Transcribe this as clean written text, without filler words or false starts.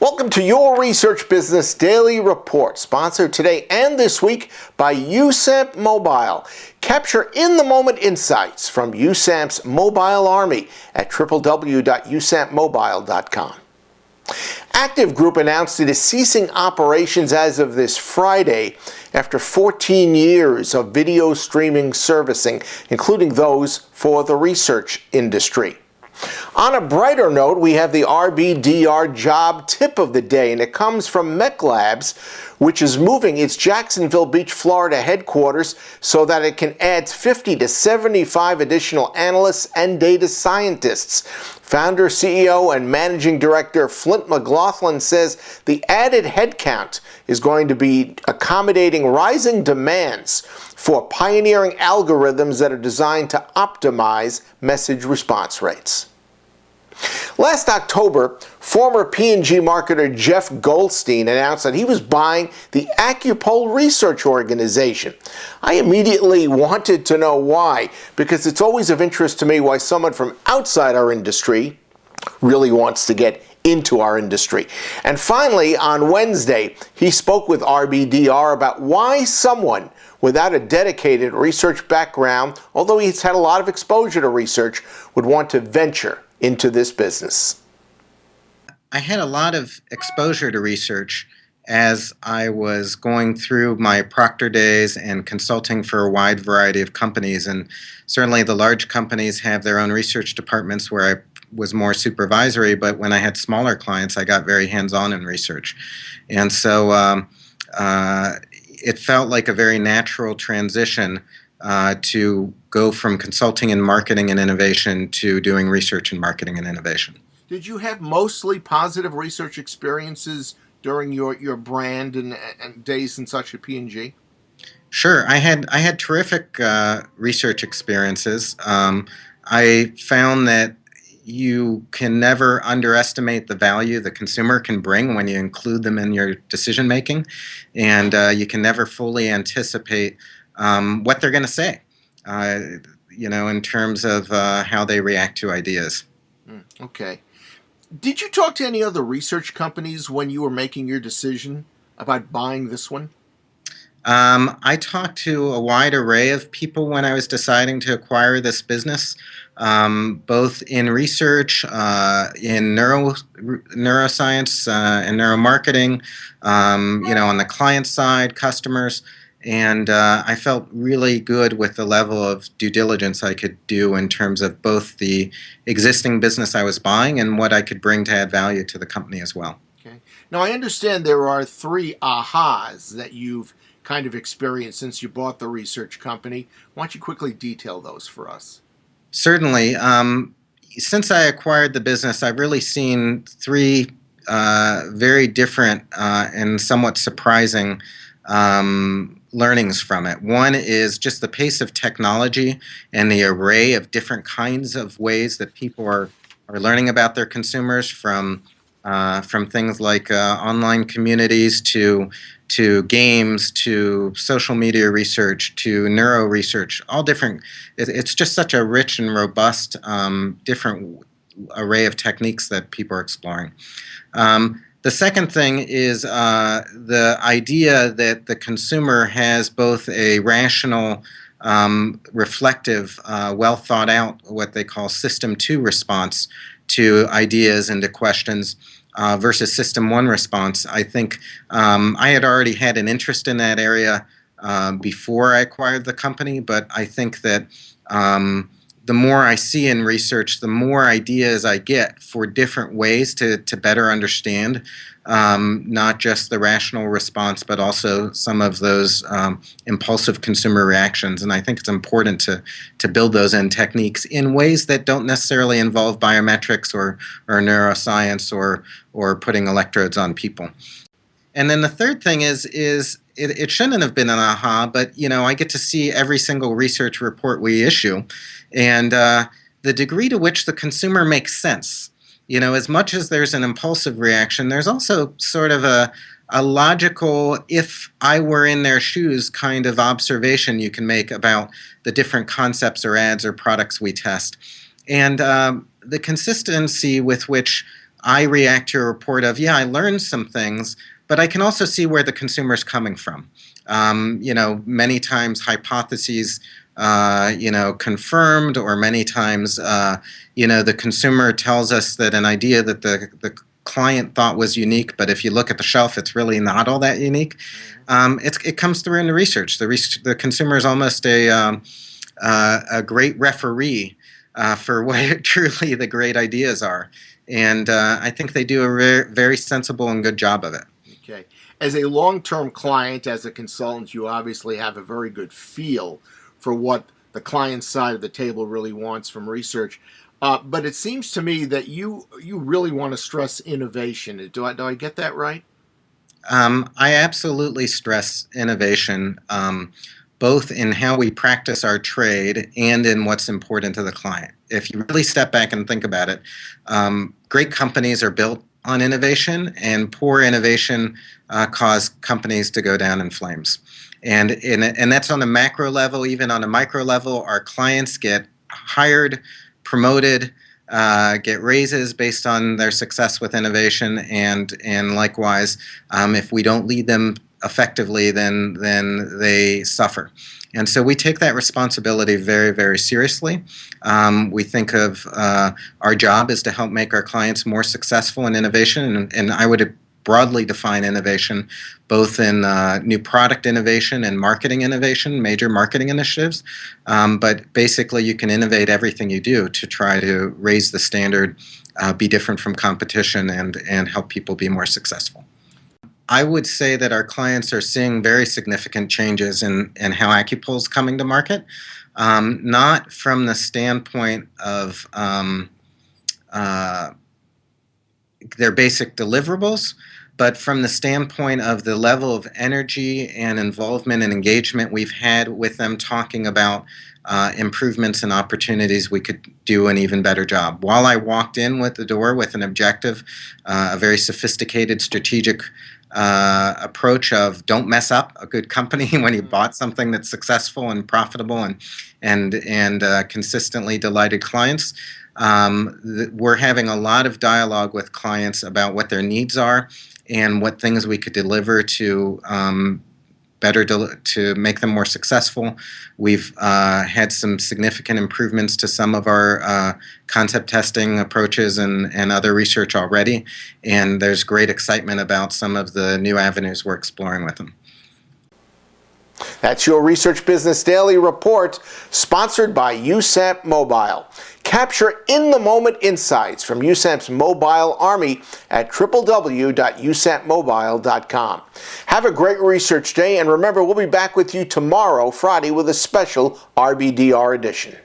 Welcome to your Research Business Daily Report, sponsored today and this week by USAMP Mobile. Capture in-the-moment insights from USAMP's mobile army at www.usampmobile.com. ActiveGroup announced it is ceasing operations as of this Friday after 14 years of video streaming servicing, including those for the research industry. On a brighter note, we have the RBDR job tip of the day, and it comes from MECLABS, which is moving its Jacksonville Beach, Florida headquarters so that it can add 50 to 75 additional analysts and data scientists. Founder, CEO, and Managing Director Flint McLaughlin says the added headcount is going to be accommodating rising demands for pioneering algorithms that are designed to optimize message response rates. Last October, former P&G marketer Jeff Goldstein announced that he was buying the Acupoll research organization. I immediately wanted to know why, because it's always of interest to me why someone from outside our industry really wants to get into our industry. And finally, on Wednesday, he spoke with RBDR about why someone without a dedicated research background, although he's had a lot of exposure to research, would want to venture into this business. I had a lot of exposure to research as I was going through my Proctor days and consulting for a wide variety of companies. And certainly the large companies have their own research departments where I was more supervisory, but when I had smaller clients, I got very hands-on in research. And so it felt like a very natural transition to go from consulting in marketing and innovation to doing research in marketing and innovation. Did you have mostly positive research experiences during your brand and days and such at P&G? Sure, I had terrific research experiences. I found that you can never underestimate the value the consumer can bring when you include them in your decision making, and you can never fully anticipate what they're going to say, in terms of how they react to ideas. Okay. Did you talk to any other research companies when you were making your decision about buying this one? I talked to a wide array of people when I was deciding to acquire this business, both in research, in neuroscience and neuromarketing, on the client side, customers. And I felt really good with the level of due diligence I could do in terms of both the existing business I was buying and what I could bring to add value to the company as well. Okay. Now, I understand there are 3 ahas that you've kind of experienced since you bought the research company. Why don't you quickly detail those for us? Certainly. Since I acquired the business, I've really seen 3 very different and somewhat surprising learnings from it. One is just the pace of technology and the array of different kinds of ways that people are learning about their consumers, from things like online communities to games, to social media research, to neuro research, all different. It's just such a rich and robust, different array of techniques that people are exploring. The second thing is the idea that the consumer has both a rational, reflective, well thought out, what they call System 2 response to ideas and to questions, versus System 1 response. I think I had already had an interest in that area before I acquired the company, but I think that the more I see in research, the more ideas I get for different ways to better understand not just the rational response, but also some of those impulsive consumer reactions. And I think it's important to build those in techniques in ways that don't necessarily involve biometrics or neuroscience or putting electrodes on people. And then the third thing is it shouldn't have been an aha, but I get to see every single research report we issue, and the degree to which the consumer makes sense. As much as there's an impulsive reaction, there's also sort of a logical, if I were in their shoes kind of observation you can make about the different concepts or ads or products we test. And the consistency with which I react to a report of, yeah, I learned some things, but I can also see where the consumer is coming from. Many times hypotheses, confirmed, or many times, the consumer tells us that an idea that the client thought was unique, but if you look at the shelf, it's really not all that unique. It comes through in the research. The consumer is almost a great referee for what truly the great ideas are. And I think they do a very sensible and good job of it. Okay. As a long-term client, as a consultant, you obviously have a very good feel for what the client side of the table really wants from research. But it seems to me that you really want to stress innovation. Do I get that right? I absolutely stress innovation, both in how we practice our trade and in what's important to the client. If you really step back and think about it, great companies are built on innovation, and poor innovation cause companies to go down in flames. And that's on a macro level. Even on a micro level, our clients get hired, promoted, get raises based on their success with innovation, and likewise, if we don't lead them effectively, then they suffer. And so we take that responsibility very, very seriously. We think of our job is to help make our clients more successful in innovation, and I would broadly define innovation both in new product innovation and marketing innovation, major marketing initiatives. But basically, you can innovate everything you do to try to raise the standard, be different from competition, and help people be more successful. I would say that our clients are seeing very significant changes in how Acupoll is coming to market, not from the standpoint of their basic deliverables, but from the standpoint of the level of energy and involvement and engagement we've had with them, talking about improvements and opportunities we could do an even better job. While I walked in with the door with an objective, a very sophisticated strategic approach of don't mess up a good company when you bought something that's successful and profitable and consistently delighted clients. We're having a lot of dialogue with clients about what their needs are and what things we could deliver to to make them more successful. We've had some significant improvements to some of our concept testing approaches and other research already, and there's great excitement about some of the new avenues we're exploring with them. That's your Research Business Daily Report, sponsored by USAMP Mobile. Capture in-the-moment insights from USAMP's mobile army at www.usampmobile.com. Have a great research day, and remember, we'll be back with you tomorrow, Friday, with a special RBDR edition.